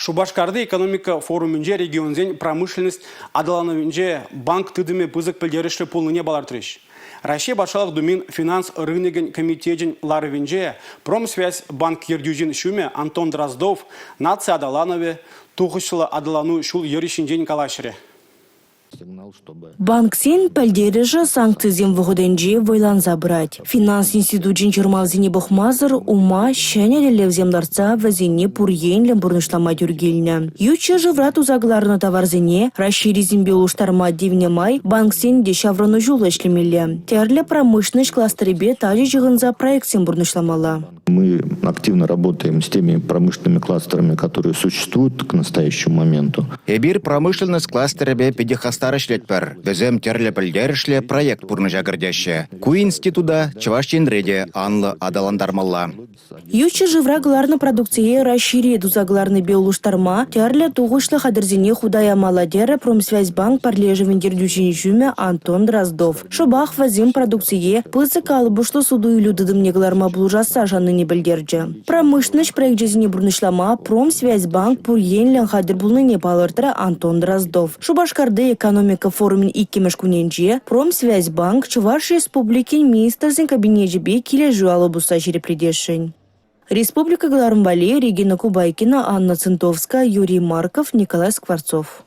Шубашкарды экономика форумынже регионзен промышленность адаланывынже банк тыдыме пызык пілдеріші пулныне балартырыш. Россия башалық думин финанс рыногын комитетен ларвинже промсвязь банк ердюзин шуме Антон Дроздов нация адаланове тухышлы адалану шул ерішінден калашыре. Банк сен пәлдережі санкцизем вғыденже вайлан забрать. Финанс институтын жырмалзіне бұқмазыр ума шәне левземларца вәзіне пұрйенлен бұрнышлама дүргеліне. Ючы жыврат узагларына таварзіне расширизмбе улуштарма дивне май банк сен де шаврану жулы эшлемелі. Терлі промышленность кластеребе тажы жығынза проектсен бұрнышламала. Мы активно работаем с теми промышленными кластерами, которые существуют к настоящему моменту. Эбир промышленность кластеребе педихастар ишлетпер. Безем терле пельдершле проект пурны жагырдяще. Ку института чавашченреде анлы адаландармалла. Ючы жыврагларны продукция расшири дузагларны биолуштарма терле туғышлы хадырзине худая маладера промсвязь банк парлежевендер дюжинжуме Антон Дроздов. Шобах вазим продукция пызык алыбышлы суду илюдыдым негларма блужаса жанны не білдерді. Промышленность проектжезіне бұрнышлама промсвязь банк пурьенлен хадыр бұлны не балыртыра Антон Дроздов. Шубашкарды экономика форумын иккемеш күненже промсвязь банк Чуваш республикин министрзен кабинетжебе келе жуалы бұса жерепредешін. Республика Глармбали, Регина Кубайкина, Анна Центовская, Юрий Марков, Николай Скворцов.